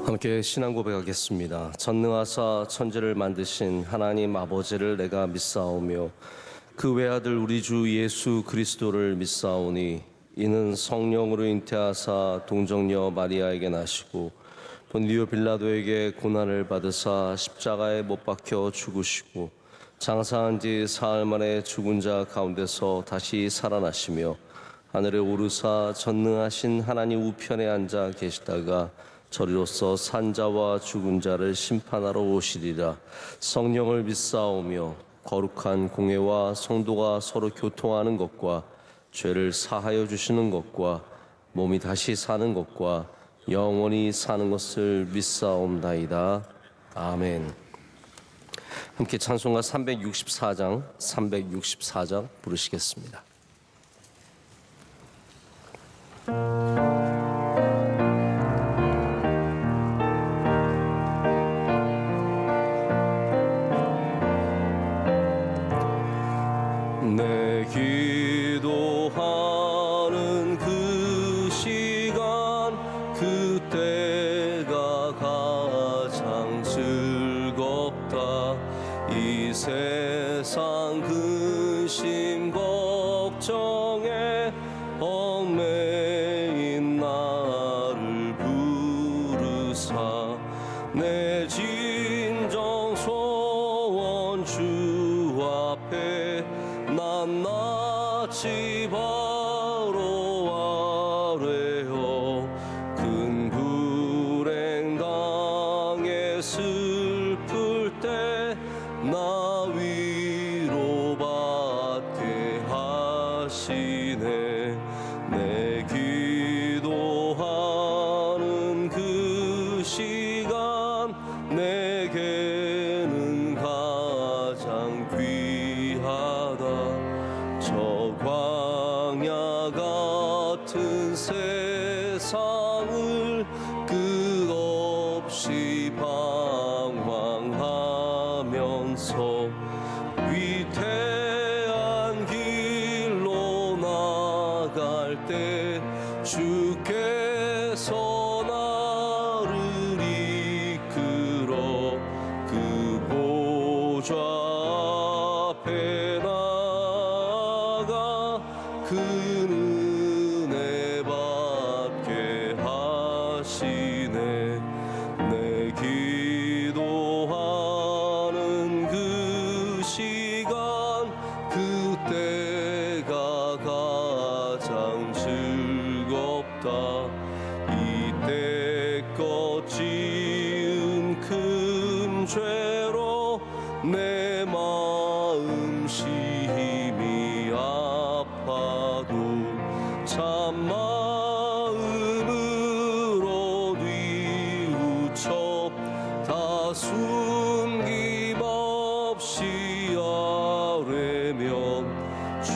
함께 신앙 고백하겠습니다. 전능하사 천지를 만드신 하나님 아버지를 내가 믿사오며 그 외아들 우리 주 예수 그리스도를 믿사오니 이는 성령으로 잉태하사 동정녀 마리아에게 나시고 본디오 빌라도에게 고난을 받으사 십자가에 못 박혀 죽으시고 장사한 지 사흘 만에 죽은 자 가운데서 다시 살아나시며 하늘에 오르사 전능하신 하나님 우편에 앉아 계시다가 저리로서 산자와 죽은 자를 심판하러 오시리라. 성령을 믿사오며 거룩한 공회와 성도가 서로 교통하는 것과 죄를 사하여 주시는 것과 몸이 다시 사는 것과 영원히 사는 것을 믿사옵나이다. 아멘. 함께 찬송가 364장 부르시겠습니다. 내 기도하는 그 시간 그때가 가장 즐겁다. 이 세상 근심 걱정에 얽매인 나를 부르사 내 진정 소원 주 앞에 난 낯이 바로 아뢰어 큰 불행 당해 슬플 때 나 위로받게 하시네. 내 기도하는 그 시간 내게는 가장 귀하다. 저 광야 같은 세상을 끝없이 방황하면서 위태한 길로 나갈 때 주께서 나를 이끌어 그 보좌 앞에 나가 그 은혜 받게 하시네. 내 기도하는 그 시간 그때가 가장 즐겁다. 이때껏 지은 큰 죄로 내 마음 심히 아파도 참 마음으로 뉘우쳐 다 숨김없이 아뢰면 주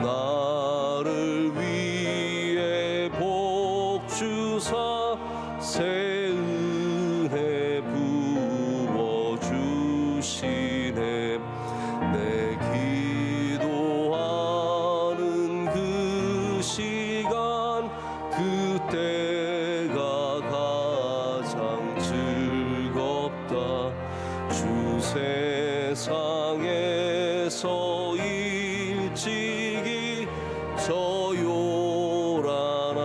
나를 위해 복 주사 새 은혜 부어 주시네. 내 기도하는 그 시간 그때가 가장 즐겁다. 주 세상에서 일찍이 저 요란한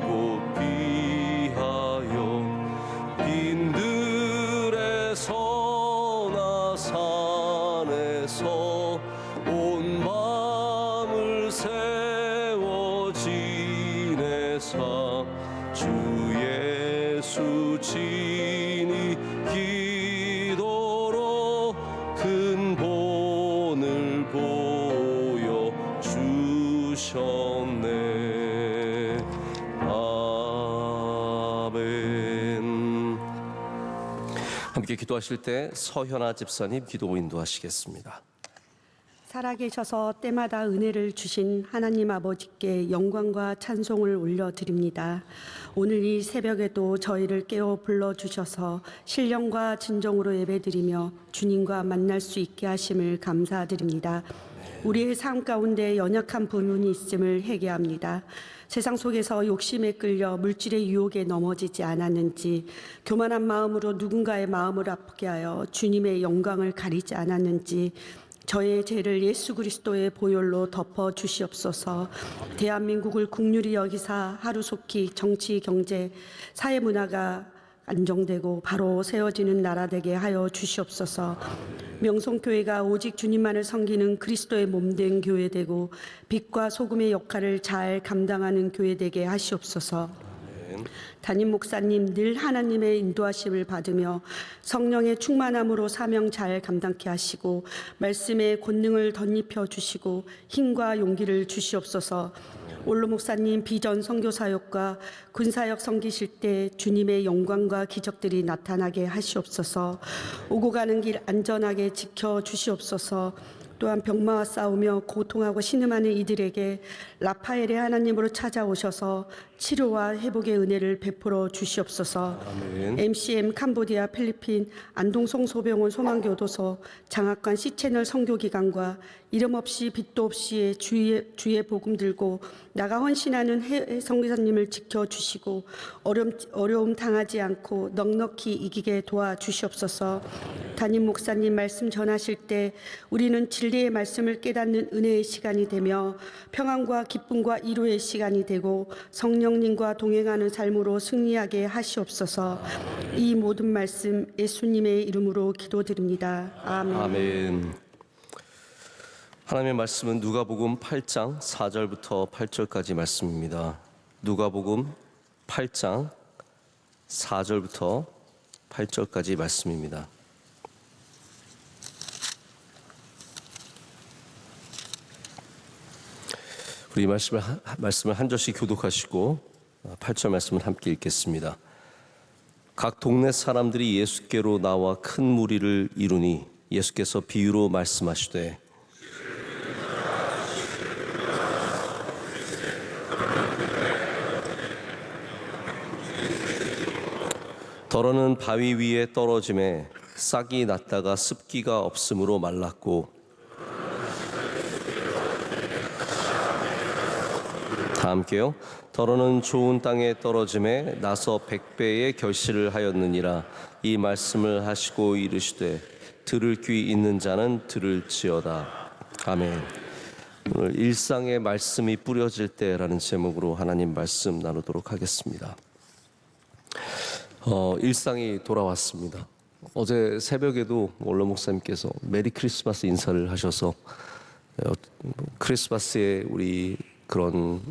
곳 피하여 빈들에서나 산에서 온 마음을 세워 지내사 주 예수 친히 기도로 큰 본을 보여 주셨네. 아멘. 함께 기도하실 때 서현아 집사님 기도 인도하시겠습니다. 살아계셔서 때마다 은혜를 주신 하나님 아버지께 영광과 찬송을 올려드립니다. 오늘 이 새벽에도 저희를 깨워 불러주셔서 신령과 진정으로 예배드리며 주님과 만날 수 있게 하심을 감사드립니다. 우리의 삶 가운데 연약한 부분이 있음을 회개합니다. 세상 속에서 욕심에 끌려 물질의 유혹에 넘어지지 않았는지, 교만한 마음으로 누군가의 마음을 아프게 하여 주님의 영광을 가리지 않았는지, 저의 죄를 예수 그리스도의 보혈로 덮어 주시옵소서. 대한민국을 국률이 여기사 하루속히 정치, 경제, 사회 문화가 안정되고 바로 세워지는 나라 되게 하여 주시옵소서. 명성교회가 오직 주님만을 섬기는 그리스도의 몸된 교회 되고 빛과 소금의 역할을 잘 감당하는 교회 되게 하시옵소서. 담임 목사님 늘 하나님의 인도하심을 받으며 성령의 충만함으로 사명 잘 감당케 하시고 말씀의 권능을 덧입혀 주시고 힘과 용기를 주시옵소서. 올로 목사님 비전 선교 사역과 군사역 섬기실 때 주님의 영광과 기적들이 나타나게 하시옵소서. 오고 가는 길 안전하게 지켜 주시옵소서. 또한 병마와 싸우며 고통하고 신음하는 이들에게 라파엘의 하나님으로 찾아오셔서 치료와 회복의 은혜를 베풀어 주시옵소서. 아멘. MCM 캄보디아 필리핀 안동송 소병원 소망교도소 장학관 C채널 선교기관과 이름 없이 빛도 없이 주의 복음 들고 나가 헌신하는 해외 선교사님을 지켜주시고 어려움 당하지 않고 넉넉히 이기게 도와주시옵소서. 담임 목사님 말씀 전하실 때 우리는 진리의 말씀을 깨닫는 은혜의 시간이 되며 평안과 기쁨과 위로의 시간이 되고 성령님과 동행하는 삶으로 승리하게 하시옵소서. 이 모든 말씀 예수님의 이름으로 기도드립니다. 아멘. 아멘. 하나님의 말씀은 누가복음 8장 4절부터 8절까지 말씀입니다. 누가복음 8장 4절부터 8절까지 말씀입니다. 우리 말씀을 한 절씩 교독하시고 8절 말씀을 함께 읽겠습니다. 각 동네 사람들이 예수께로 나와 큰 무리를 이루니 예수께서 비유로 말씀하시되 더러는 바위 위에 떨어짐에 싹이 났다가 습기가 없으므로 말랐고 다 함께요. 더러는 좋은 땅에 떨어짐에 나서 100배의 결실을 하였느니라. 이 말씀을 하시고 이르시되 들을 귀 있는 자는 들을지어다. 아멘. 오늘 일상의 말씀이 뿌려질 때라는 제목으로 하나님 말씀 나누도록 하겠습니다. 일상이 돌아왔습니다. 어제 새벽에도 원로 목사님께서 메리 크리스마스 인사를 하셔서 크리스마스에 우리 그런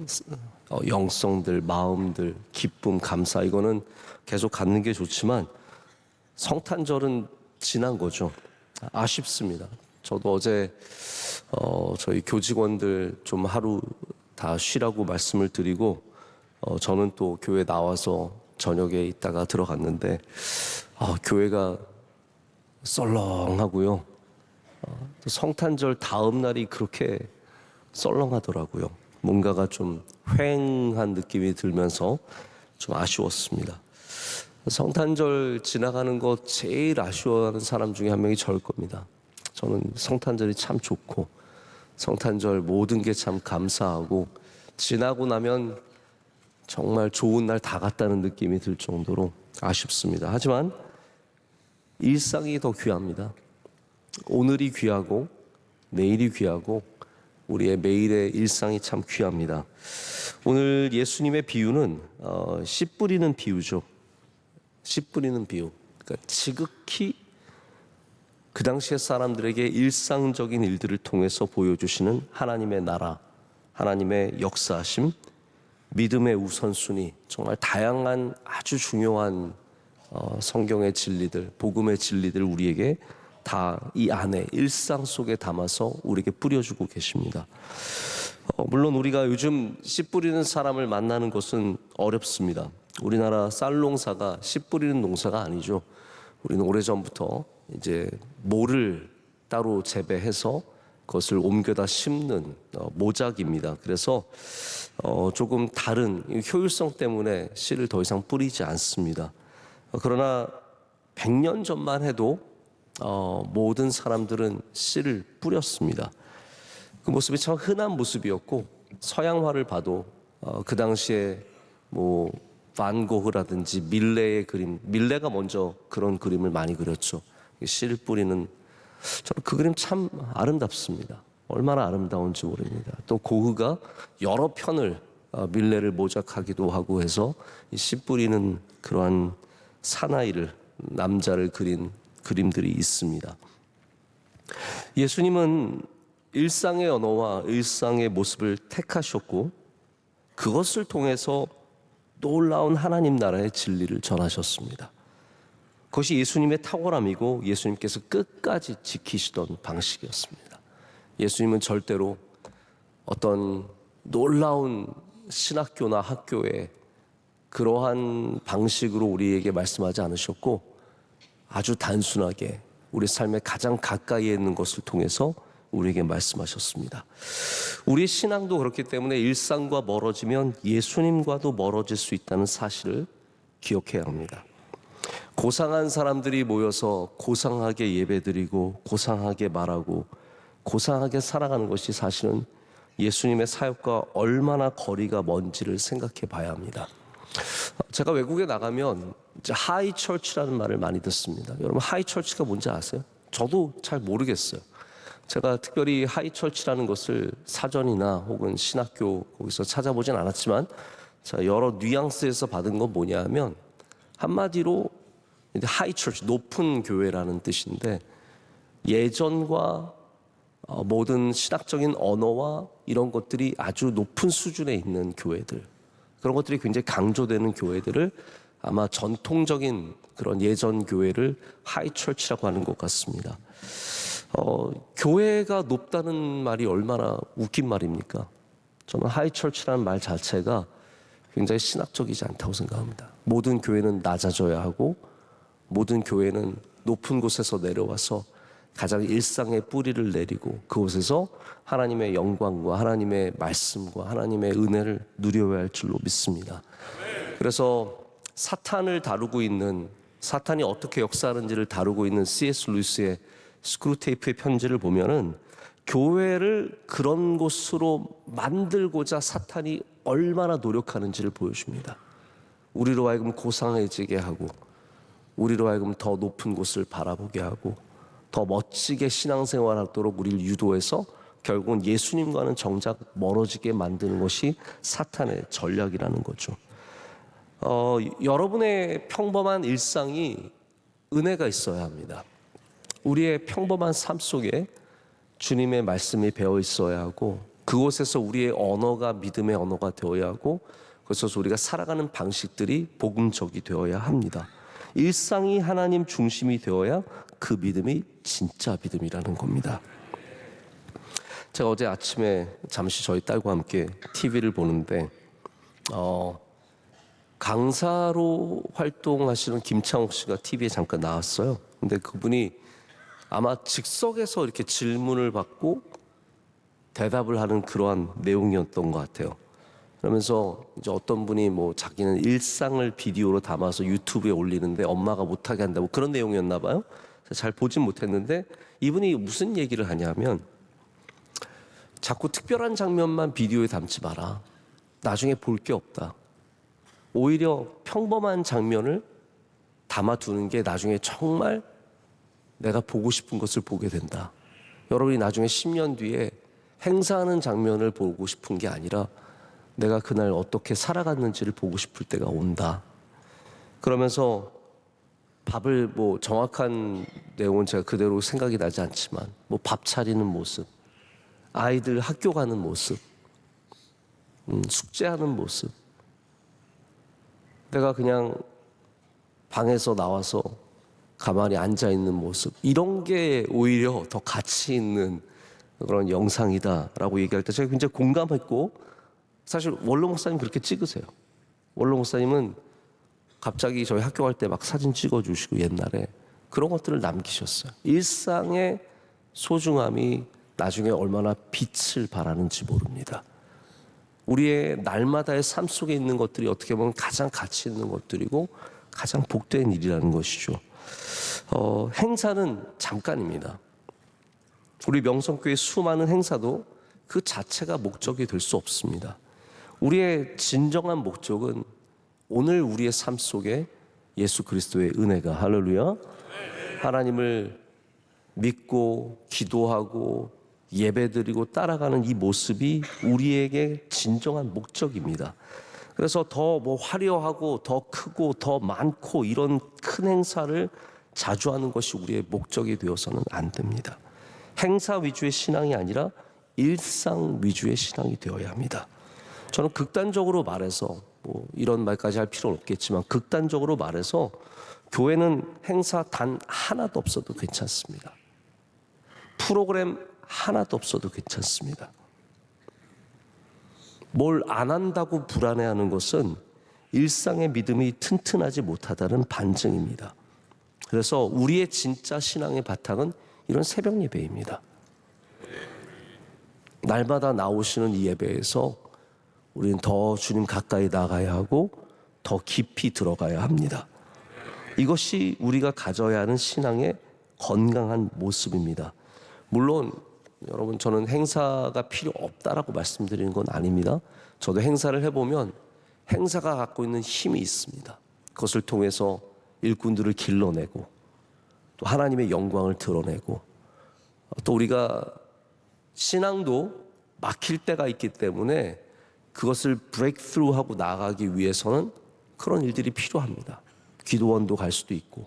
영성들, 마음들, 기쁨, 감사 이거는 계속 갖는 게 좋지만 성탄절은 지난 거죠. 아쉽습니다. 저도 어제 저희 교직원들 좀 하루 다 쉬라고 말씀을 드리고 저는 또 교회 나와서 저녁에 있다가 들어갔는데 교회가 썰렁하고요. 성탄절 다음 날이 그렇게 썰렁하더라고요. 뭔가가 좀 휑한 느낌이 들면서 좀 아쉬웠습니다. 성탄절 지나가는 거 제일 아쉬워하는 사람 중에 한 명이 저일 겁니다. 저는 성탄절이 참 좋고 성탄절 모든 게 참 감사하고 지나고 나면 정말 좋은 날 다 갔다는 느낌이 들 정도로 아쉽습니다. 하지만 일상이 더 귀합니다. 오늘이 귀하고 내일이 귀하고 우리의 매일의 일상이 참 귀합니다. 오늘 예수님의 비유는 씨 뿌리는 비유죠. 씨 뿌리는 비유. 그러니까 지극히 그 당시의 사람들에게 일상적인 일들을 통해서 보여주시는 하나님의 나라, 하나님의 역사하심, 믿음의 우선순위, 정말 다양한 아주 중요한 성경의 진리들, 복음의 진리들 우리에게 다 이 안에 일상 속에 담아서 우리에게 뿌려주고 계십니다. 물론 우리가 요즘 씨 뿌리는 사람을 만나는 것은 어렵습니다. 우리나라 쌀 농사가 씨 뿌리는 농사가 아니죠. 우리는 오래전부터 이제 모를 따로 재배해서 그것을 옮겨다 심는 모작입니다. 그래서 조금 다른 효율성 때문에 씨를 더 이상 뿌리지 않습니다. 그러나 100년 전만 해도 모든 사람들은 씨를 뿌렸습니다. 그 모습이 참 흔한 모습이었고 서양화를 봐도 그 당시에 뭐 반 고흐라든지 밀레의 그림, 밀레가 먼저 그런 그림을 많이 그렸죠. 씨 뿌리는, 저는 그 그림 참 아름답습니다. 얼마나 아름다운지 모릅니다. 또 고흐가 여러 편을 밀레를 모작하기도 하고 해서 씨 뿌리는 그러한 사나이를, 남자를 그린 그림들이 있습니다. 예수님은 일상의 언어와 일상의 모습을 택하셨고 그것을 통해서 놀라운 하나님 나라의 진리를 전하셨습니다. 그것이 예수님의 탁월함이고 예수님께서 끝까지 지키시던 방식이었습니다. 예수님은 절대로 어떤 놀라운 신학교나 학교에 그러한 방식으로 우리에게 말씀하지 않으셨고 아주 단순하게 우리 삶의 가장 가까이에 있는 것을 통해서 우리에게 말씀하셨습니다. 우리 신앙도 그렇기 때문에 일상과 멀어지면 예수님과도 멀어질 수 있다는 사실을 기억해야 합니다. 고상한 사람들이 모여서 고상하게 예배드리고 고상하게 말하고 고상하게 살아가는 것이 사실은 예수님의 사역과 얼마나 거리가 먼지를 생각해 봐야 합니다. 제가 외국에 나가면 이제 하이 처치라는 말을 많이 듣습니다. 여러분 하이 처치가 뭔지 아세요? 저도 잘 모르겠어요. 제가 특별히 하이 처치라는 것을 사전이나 혹은 신학교 거기서 찾아보진 않았지만 여러 뉘앙스에서 받은 건 뭐냐 하면 한마디로 하이 처치, 높은 교회라는 뜻인데 예전과 모든 신학적인 언어와 이런 것들이 아주 높은 수준에 있는 교회들, 그런 것들이 굉장히 강조되는 교회들을 아마 전통적인 그런 예전 교회를 하이 처치라고 하는 것 같습니다. 교회가 높다는 말이 얼마나 웃긴 말입니까? 저는 하이 처치라는 말 자체가 굉장히 신학적이지 않다고 생각합니다. 모든 교회는 낮아져야 하고 모든 교회는 높은 곳에서 내려와서 가장 일상의 뿌리를 내리고 그곳에서 하나님의 영광과 하나님의 말씀과 하나님의 은혜를 누려야 할 줄로 믿습니다. 그래서 사탄을 다루고 있는, 사탄이 어떻게 역사하는지를 다루고 있는 C.S. 루이스의 스크루테이프의 편지를 보면은 교회를 그런 곳으로 만들고자 사탄이 얼마나 노력하는지를 보여줍니다. 우리로 하여금 고상해지게 하고 우리로 하여금 더 높은 곳을 바라보게 하고 더 멋지게 신앙생활하도록 우리를 유도해서 결국은 예수님과는 정작 멀어지게 만드는 것이 사탄의 전략이라는 거죠. 여러분의 평범한 일상이 은혜가 있어야 합니다. 우리의 평범한 삶 속에 주님의 말씀이 배어 있어야 하고 그곳에서 우리의 언어가 믿음의 언어가 되어야 하고 그래서 우리가 살아가는 방식들이 복음적이 되어야 합니다. 일상이 하나님 중심이 되어야 그 믿음이 진짜 믿음이라는 겁니다. 제가 어제 아침에 잠시 저희 딸과 함께 TV를 보는데 강사로 활동하시는 김창옥 씨가 TV에 잠깐 나왔어요. 근데 그분이 아마 즉석에서 이렇게 질문을 받고 대답을 하는 그러한 내용이었던 것 같아요. 그러면서 이제 어떤 분이 뭐 자기는 일상을 비디오로 담아서 유튜브에 올리는데 엄마가 못하게 한다고 그런 내용이었나 봐요. 잘 보진 못했는데 이분이 무슨 얘기를 하냐면 자꾸 특별한 장면만 비디오에 담지 마라. 나중에 볼 게 없다. 오히려 평범한 장면을 담아두는 게 나중에 정말 내가 보고 싶은 것을 보게 된다. 여러분이 나중에 10년 뒤에 행사하는 장면을 보고 싶은 게 아니라 내가 그날 어떻게 살아갔는지를 보고 싶을 때가 온다. 그러면서 밥을 뭐 정확한 내용은 제가 그대로 생각이 나지 않지만 뭐 밥 차리는 모습, 아이들 학교 가는 모습, 숙제하는 모습, 내가 그냥 방에서 나와서 가만히 앉아 있는 모습, 이런 게 오히려 더 가치 있는 그런 영상이다라고 얘기할 때 제가 굉장히 공감했고, 사실 원로 목사님 그렇게 찍으세요. 원로 목사님은 갑자기 저희 학교 갈 때 막 사진 찍어주시고 옛날에 그런 것들을 남기셨어요. 일상의 소중함이 나중에 얼마나 빛을 발하는지 모릅니다. 우리의 날마다의 삶 속에 있는 것들이 어떻게 보면 가장 가치 있는 것들이고 가장 복된 일이라는 것이죠. 행사는 잠깐입니다. 우리 명성교회 수많은 행사도 그 자체가 목적이 될 수 없습니다. 우리의 진정한 목적은 오늘 우리의 삶 속에 예수 그리스도의 은혜가, 할렐루야, 하나님을 믿고 기도하고 예배드리고 따라가는 이 모습이 우리에게 진정한 목적입니다. 그래서 더 뭐 화려하고 더 크고 더 많고 이런 큰 행사를 자주 하는 것이 우리의 목적이 되어서는 안 됩니다. 행사 위주의 신앙이 아니라 일상 위주의 신앙이 되어야 합니다. 저는 극단적으로 말해서 뭐 이런 말까지 할 필요는 없겠지만 극단적으로 말해서 교회는 행사 단 하나도 없어도 괜찮습니다. 프로그램 하나도 없어도 괜찮습니다. 뭘 안 한다고 불안해하는 것은 일상의 믿음이 튼튼하지 못하다는 반증입니다. 그래서 우리의 진짜 신앙의 바탕은 이런 새벽 예배입니다. 날마다 나오시는 이 예배에서 우리는 더 주님 가까이 나가야 하고 더 깊이 들어가야 합니다. 이것이 우리가 가져야 하는 신앙의 건강한 모습입니다. 물론 여러분, 저는 행사가 필요 없다라고 말씀드리는 건 아닙니다. 저도 행사를 해보면 행사가 갖고 있는 힘이 있습니다. 그것을 통해서 일꾼들을 길러내고 또 하나님의 영광을 드러내고 또 우리가 신앙도 막힐 때가 있기 때문에 그것을 브레이크스루하고 나아가기 위해서는 그런 일들이 필요합니다. 기도원도 갈 수도 있고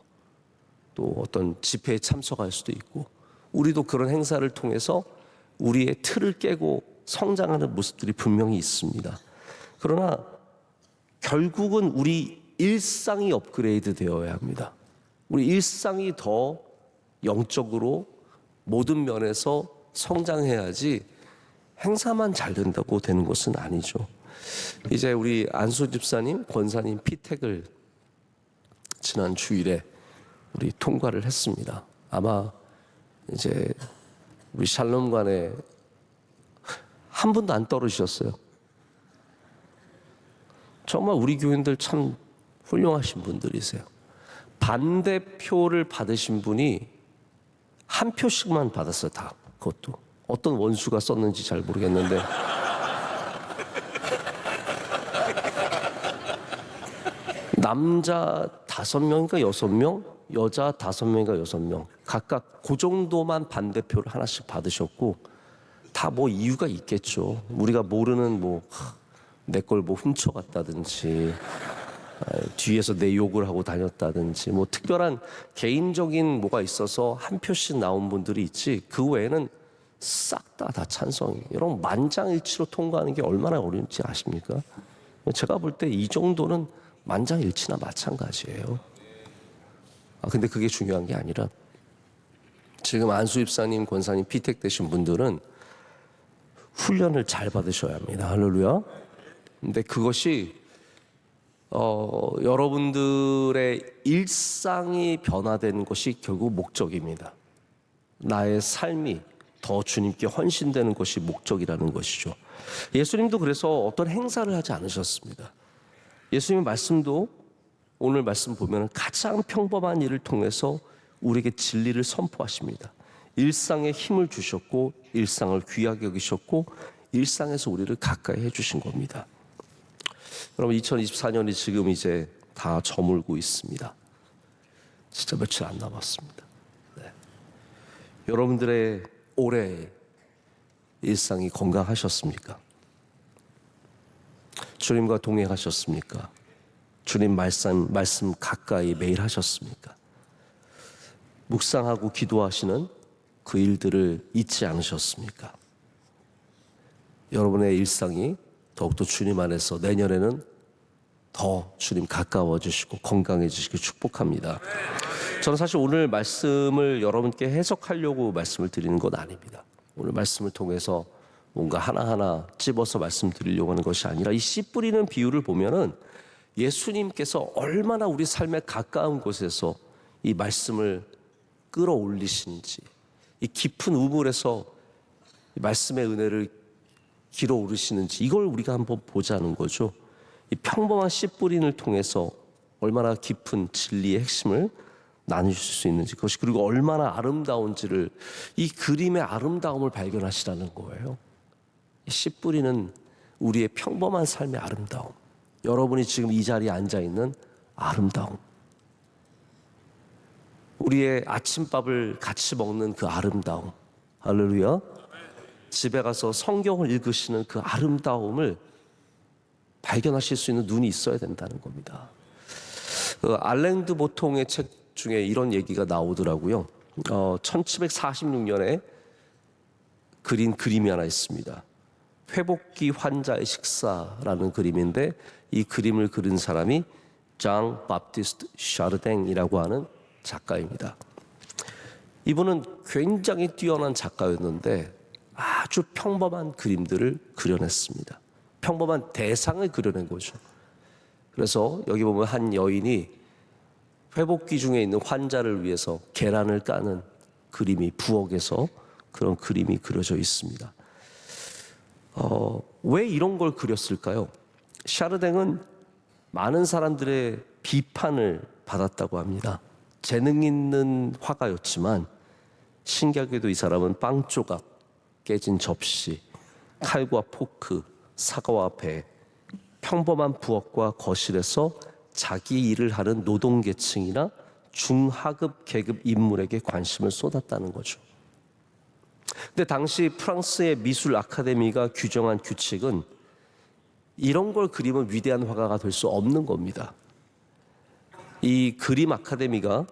또 어떤 집회에 참석할 수도 있고 우리도 그런 행사를 통해서 우리의 틀을 깨고 성장하는 모습들이 분명히 있습니다. 그러나 결국은 우리 일상이 업그레이드 되어야 합니다. 우리 일상이 더 영적으로 모든 면에서 성장해야지 행사만 잘 된다고 되는 것은 아니죠. 이제 우리 안수 집사님, 권사님 피택을 지난 주일에 우리 통과를 했습니다. 아마 이제 우리 샬롬관에 한 분도 안 떨어지셨어요. 정말 우리 교인들 참 훌륭하신 분들이세요. 반대표를 받으신 분이 한 표씩만 받았어요. 다. 그것도 어떤 원수가 썼는지 잘 모르겠는데 남자 5명인가 6명, 여자 5명인가 6명 각각 그 정도만 반대표를 하나씩 받으셨고 다 뭐 이유가 있겠죠. 우리가 모르는 뭐 내 걸 뭐 훔쳐갔다든지 뒤에서 내 욕을 하고 다녔다든지 뭐 특별한 개인적인 뭐가 있어서 한 표씩 나온 분들이 있지 그 외에는 싹 다 찬성이. 여러분 만장일치로 통과하는 게 얼마나 어려운지 아십니까? 제가 볼 때 이 정도는 만장일치나 마찬가지예요. 근데 그게 중요한 게 아니라 지금 안수 집사님, 권사님 피택되신 분들은 훈련을 잘 받으셔야 합니다. 할렐루야. 근데 그것이 여러분들의 일상이 변화되는 것이 결국 목적입니다. 나의 삶이 더 주님께 헌신되는 것이 목적이라는 것이죠. 예수님도 그래서 어떤 행사를 하지 않으셨습니다. 예수님의 말씀도 오늘 말씀 보면 가장 평범한 일을 통해서 우리에게 진리를 선포하십니다. 일상에 힘을 주셨고 일상을 귀하게 여기셨고 일상에서 우리를 가까이 해주신 겁니다. 여러분 2024년이 지금 이제 다 저물고 있습니다. 진짜 며칠 안 남았습니다. 네. 여러분들의 올해 일상이 건강하셨습니까? 주님과 동행하셨습니까? 주님 말씀 가까이 매일 하셨습니까? 묵상하고 기도하시는 그 일들을 잊지 않으셨습니까? 여러분의 일상이 더욱더 주님 안에서 내년에는 더 주님 가까워지시고 건강해지시길 축복합니다. 저는 사실 오늘 말씀을 여러분께 해석하려고 말씀을 드리는 건 아닙니다. 오늘 말씀을 통해서 뭔가 하나하나 찝어서 말씀드리려고 하는 것이 아니라 이 씨 뿌리는 비유를 보면은 예수님께서 얼마나 우리 삶에 가까운 곳에서 이 말씀을 끌어올리시는지, 이 깊은 우물에서 이 말씀의 은혜를 길어오르시는지 이걸 우리가 한번 보자는 거죠. 이 평범한 씨 뿌린을 통해서 얼마나 깊은 진리의 핵심을 나누실 수 있는지, 그것이 그리고 얼마나 아름다운지를, 이 그림의 아름다움을 발견하시라는 거예요. 이 씨 뿌리는 우리의 평범한 삶의 아름다움, 여러분이 지금 이 자리에 앉아있는 아름다움, 우리의 아침밥을 같이 먹는 그 아름다움, 할렐루야. 집에 가서 성경을 읽으시는 그 아름다움을 발견하실 수 있는 눈이 있어야 된다는 겁니다. 알랭 드 보통의 책 중에 이런 얘기가 나오더라고요. 1746년에 그린 그림이 하나 있습니다. 회복기 환자의 식사라는 그림인데, 이 그림을 그린 사람이 장 바프티스트 샤르댕이라고 하는 작가입니다. 이분은 굉장히 뛰어난 작가였는데 아주 평범한 그림들을 그려냈습니다. 평범한 대상을 그려낸 거죠. 그래서 여기 보면 한 여인이 회복기 중에 있는 환자를 위해서 계란을 까는 그림이, 부엌에서 그런 그림이 그려져 있습니다. 왜 이런 걸 그렸을까요? 샤르댕은 많은 사람들의 비판을 받았다고 합니다. 재능 있는 화가였지만 신기하게도 이 사람은 빵 조각, 깨진 접시, 칼과 포크, 사과와 배, 평범한 부엌과 거실에서 자기 일을 하는 노동계층이나 중하급 계급 인물에게 관심을 쏟았다는 거죠. 근데 당시 프랑스의 미술 아카데미가 규정한 규칙은 이런 걸 그리면 위대한 화가가 될 수 없는 겁니다. 이 그림 아카데미가,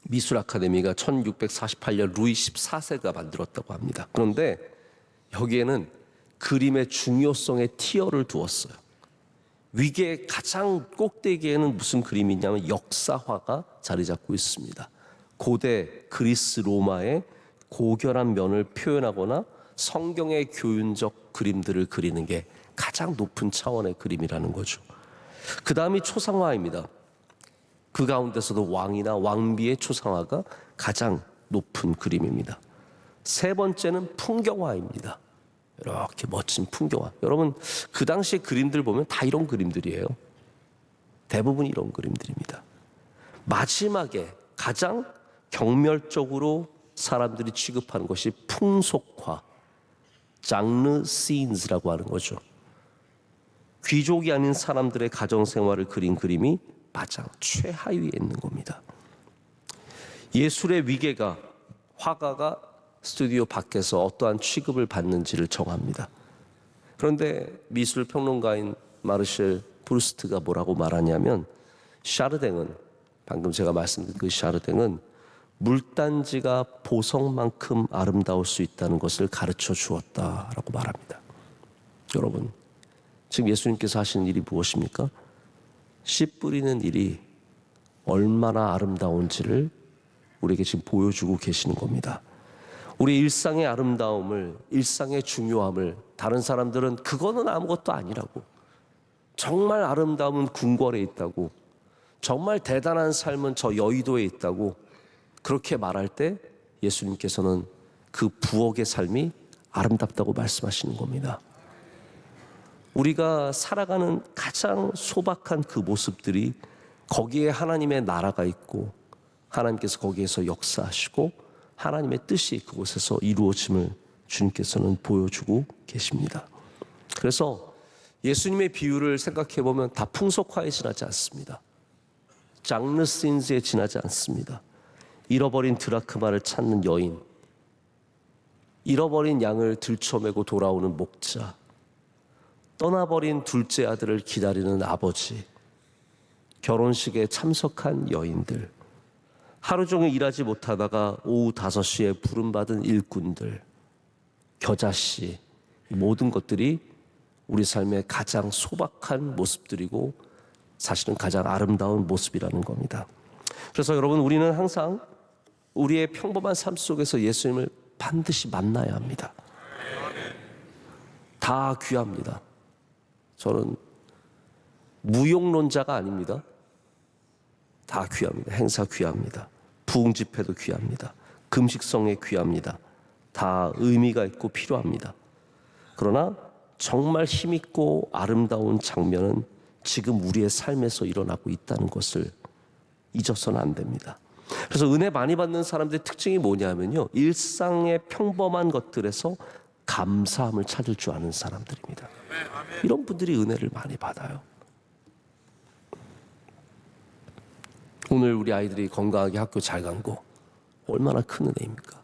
미술 아카데미가 1648년 루이 14세가 만들었다고 합니다. 그런데 여기에는 그림의 중요성에 티어를 두었어요. 위계 가장 꼭대기에는 무슨 그림이 있냐면 역사화가 자리 잡고 있습니다. 고대 그리스 로마의 고결한 면을 표현하거나 성경의 교훈적 그림들을 그리는 게 가장 높은 차원의 그림이라는 거죠. 그 다음이 초상화입니다. 그 가운데서도 왕이나 왕비의 초상화가 가장 높은 그림입니다. 세 번째는 풍경화입니다. 이렇게 멋진 풍경화. 여러분, 그 당시의 그림들 보면 다 이런 그림들이에요. 대부분 이런 그림들입니다. 마지막에 가장 경멸적으로 사람들이 취급하는 것이 풍속화, 장르 씬즈라고 하는 거죠. 귀족이 아닌 사람들의 가정생활을 그린 그림이 가장 최하위에 있는 겁니다. 예술의 위계가 화가가 스튜디오 밖에서 어떠한 취급을 받는지를 정합니다. 그런데 미술 평론가인 마르셀 프루스트가 뭐라고 말하냐면, 샤르댕은, 방금 제가 말씀드린 그 샤르댕은 물단지가 보석만큼 아름다울 수 있다는 것을 가르쳐 주었다라고 말합니다. 여러분, 지금 예수님께서 하시는 일이 무엇입니까? 씨 뿌리는 일이 얼마나 아름다운지를 우리에게 지금 보여주고 계시는 겁니다. 우리 일상의 아름다움을, 일상의 중요함을 다른 사람들은 그거는 아무것도 아니라고, 정말 아름다움은 궁궐에 있다고, 정말 대단한 삶은 저 여의도에 있다고 그렇게 말할 때 예수님께서는 그 부엌의 삶이 아름답다고 말씀하시는 겁니다. 우리가 살아가는 가장 소박한 그 모습들이 거기에 하나님의 나라가 있고 하나님께서 거기에서 역사하시고 하나님의 뜻이 그곳에서 이루어짐을 주님께서는 보여주고 계십니다. 그래서 예수님의 비유를 생각해 보면 다 풍속화에 지나지 않습니다. 장르 씬즈에 지나지 않습니다. 잃어버린 드라크마를 찾는 여인, 잃어버린 양을 들쳐매고 돌아오는 목자, 떠나버린 둘째 아들을 기다리는 아버지, 결혼식에 참석한 여인들, 하루 종일 일하지 못하다가 오후 5시에 부름받은 일꾼들, 겨자씨, 모든 것들이 우리 삶의 가장 소박한 모습들이고 사실은 가장 아름다운 모습이라는 겁니다. 그래서 여러분, 우리는 항상 우리의 평범한 삶 속에서 예수님을 반드시 만나야 합니다. 다 귀합니다. 저는 무용론자가 아닙니다. 다 귀합니다. 행사 귀합니다. 부흥 집회도 귀합니다. 금식성에 귀합니다. 다 의미가 있고 필요합니다. 그러나 정말 힘있고 아름다운 장면은 지금 우리의 삶에서 일어나고 있다는 것을 잊어서는 안 됩니다. 그래서 은혜 많이 받는 사람들의 특징이 뭐냐면요, 일상의 평범한 것들에서 감사함을 찾을 줄 아는 사람들입니다. 이런 분들이 은혜를 많이 받아요. 오늘 우리 아이들이 건강하게 학교 잘 간 거 얼마나 큰 은혜입니까?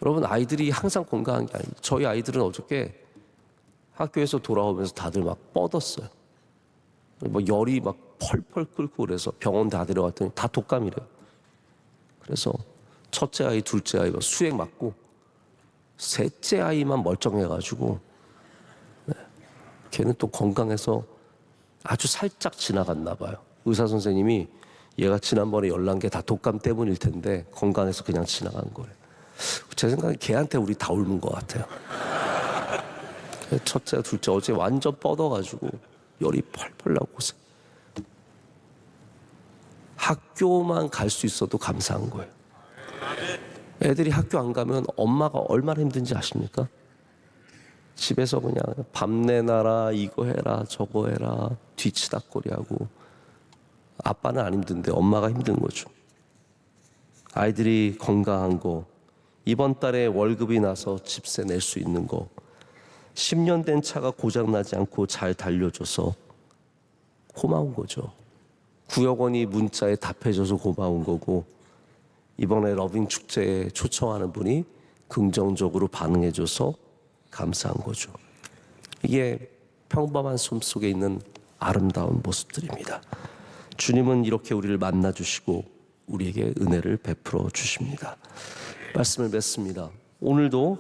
여러분, 아이들이 항상 건강한 게 아닙니다. 저희 아이들은 어저께 학교에서 돌아오면서 다들 막 뻗었어요. 뭐 열이 막 펄펄 끓고 그래서 병원 다 데려갔더니 다 독감이래요. 그래서 첫째 아이, 둘째 아이 수액 맞고 셋째 아이만 멀쩡해가지고 걔는 또 건강해서 아주 살짝 지나갔나 봐요. 의사 선생님이 얘가 지난번에 열난 게 다 독감 때문일 텐데 건강해서 그냥 지나간 거예요. 제 생각에 걔한테 우리 다 옮은 것 같아요. 첫째, 둘째 어제 완전 뻗어가지고 열이 펄펄 나고 학교만 갈 수 있어도 감사한 거예요. 애들이 학교 안 가면 엄마가 얼마나 힘든지 아십니까? 집에서 그냥 밥 내놔라, 이거 해라, 저거 해라, 뒤치다꺼리하고. 아빠는 안 힘든데 엄마가 힘든 거죠. 아이들이 건강한 거, 이번 달에 월급이 나서 집세 낼 수 있는 거, 10년 된 차가 고장나지 않고 잘 달려줘서 고마운 거죠. 9억 원이 문자에 답해줘서 고마운 거고, 이번에 러빙 축제에 초청하는 분이 긍정적으로 반응해줘서 감사한 거죠. 이게 평범한 삶 속에 있는 아름다운 모습들입니다. 주님은 이렇게 우리를 만나주시고 우리에게 은혜를 베풀어 주십니다. 말씀을 맺습니다. 오늘도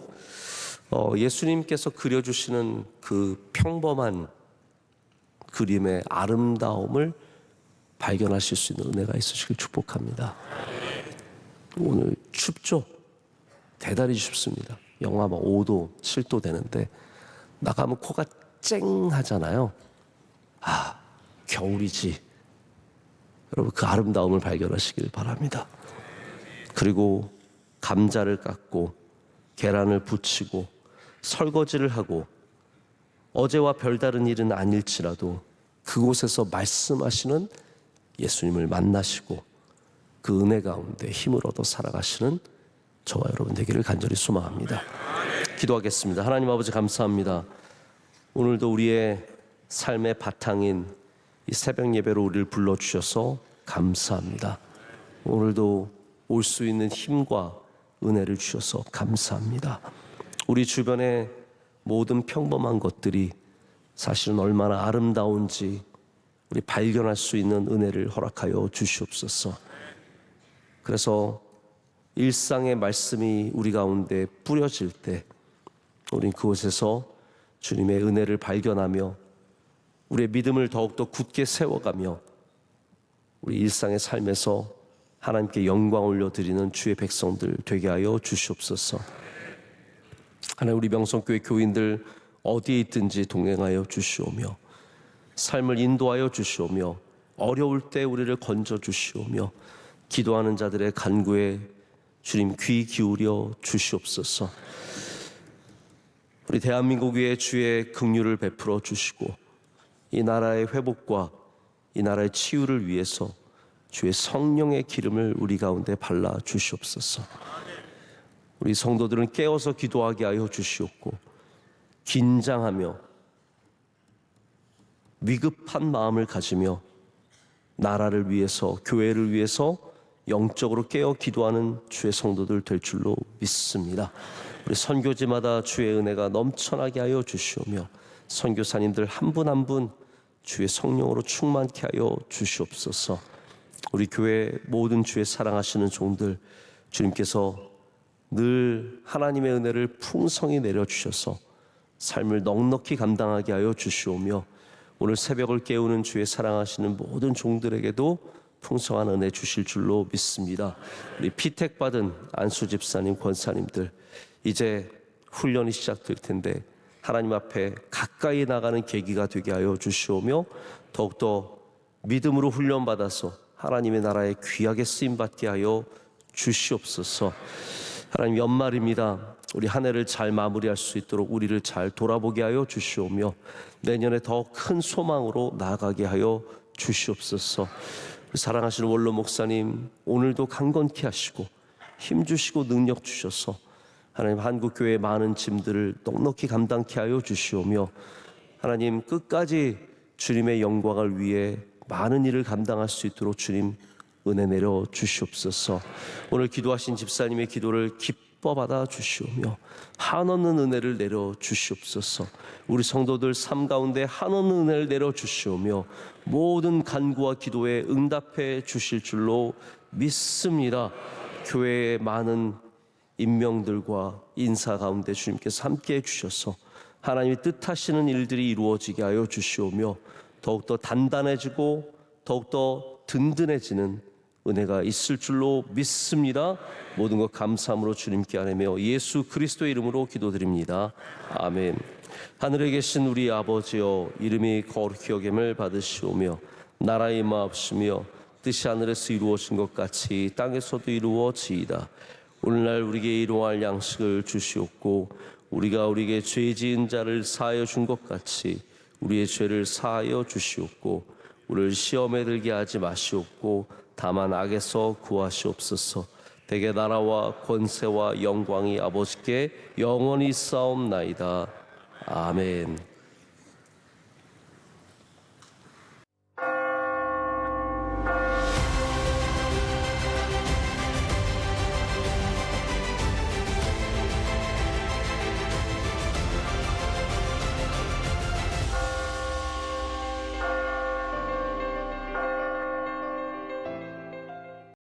예수님께서 그려주시는 그 평범한 그림의 아름다움을 발견하실 수 있는 은혜가 있으시길 축복합니다. 오늘 춥죠? 대단히 춥습니다. 영하 5도, 7도 되는데 나가면 코가 쨍 하잖아요. 아, 겨울이지. 여러분, 그 아름다움을 발견하시길 바랍니다. 그리고 감자를 깎고 계란을 부치고 설거지를 하고 어제와 별다른 일은 아닐지라도 그곳에서 말씀하시는 예수님을 만나시고 그 은혜 가운데 힘을 얻어 살아가시는 저와 여러분 되기를 간절히 소망합니다. 기도하겠습니다. 하나님 아버지, 감사합니다. 오늘도 우리의 삶의 바탕인 이 새벽 예배로 우리를 불러주셔서 감사합니다. 오늘도 올 수 있는 힘과 은혜를 주셔서 감사합니다. 우리 주변의 모든 평범한 것들이 사실은 얼마나 아름다운지 우리 발견할 수 있는 은혜를 허락하여 주시옵소서. 그래서 일상의 말씀이 우리 가운데 뿌려질 때 우린 그곳에서 주님의 은혜를 발견하며 우리의 믿음을 더욱더 굳게 세워가며 우리 일상의 삶에서 하나님께 영광 올려드리는 주의 백성들 되게 하여 주시옵소서. 하나님, 우리 명성교회 교인들 어디에 있든지 동행하여 주시오며 삶을 인도하여 주시오며 어려울 때 우리를 건져 주시오며 기도하는 자들의 간구에 주님 귀 기울여 주시옵소서. 우리 대한민국 위에 주의 긍휼을 베풀어 주시고 이 나라의 회복과 이 나라의 치유를 위해서 주의 성령의 기름을 우리 가운데 발라 주시옵소서. 우리 성도들은 깨어서 기도하게 하여 주시옵고 긴장하며 위급한 마음을 가지며 나라를 위해서, 교회를 위해서 영적으로 깨어 기도하는 주의 성도들 될 줄로 믿습니다. 우리 선교지마다 주의 은혜가 넘쳐나게 하여 주시오며 선교사님들 한 분 한 분 주의 성령으로 충만케 하여 주시옵소서. 우리 교회 모든 주의 사랑하시는 종들, 주님께서 늘 하나님의 은혜를 풍성히 내려주셔서 삶을 넉넉히 감당하게 하여 주시오며 오늘 새벽을 깨우는 주의 사랑하시는 모든 종들에게도 풍성한 은혜 주실 줄로 믿습니다. 우리 피택받은 안수 집사님, 권사님들, 이제 훈련이 시작될 텐데 하나님 앞에 가까이 나가는 계기가 되게 하여 주시오며 더욱더 믿음으로 훈련받아서 하나님의 나라에 귀하게 쓰임받게 하여 주시옵소서. 하나님, 연말입니다. 우리 한 해를 잘 마무리할 수 있도록 우리를 잘 돌아보게 하여 주시오며 내년에 더 큰 소망으로 나아가게 하여 주시옵소서. 사랑하시는 원로 목사님, 오늘도 강건케 하시고 힘 주시고 능력 주셔서 하나님 한국교회의 많은 짐들을 넉넉히 감당케 하여 주시오며 하나님 끝까지 주님의 영광을 위해 많은 일을 감당할 수 있도록 주님 은혜 내려 주시옵소서. 오늘 기도하신 집사님의 기도를 기뻐 받아 주시오며 한없는 은혜를 내려 주시옵소서. 우리 성도들 삶 가운데 한없는 은혜를 내려 주시오며 모든 간구와 기도에 응답해 주실 줄로 믿습니다. 교회의 많은 인명들과 인사 가운데 주님께서 함께 해주셔서 하나님이 뜻하시는 일들이 이루어지게 하여 주시오며 더욱더 단단해지고 더욱더 든든해지는 은혜가 있을 줄로 믿습니다. 모든 것 감사함으로 주님께 아뢰며 예수 그리스도의 이름으로 기도드립니다. 아멘. 하늘에 계신 우리 아버지여, 이름이 거룩히 여김을 받으시오며 나라의 임하옵시며 뜻이 하늘에서 이루어진 것 같이 땅에서도 이루어지이다. 오늘날 우리에게 일용할 양식을 주시옵고 우리가 우리에게 죄 지은 자를 사하여 준 것 같이 우리의 죄를 사하여 주시옵고 우리를 시험에 들게 하지 마시옵고 다만 악에서 구하시옵소서. 대개 나라와 권세와 영광이 아버지께 영원히 싸움나이다. 아멘.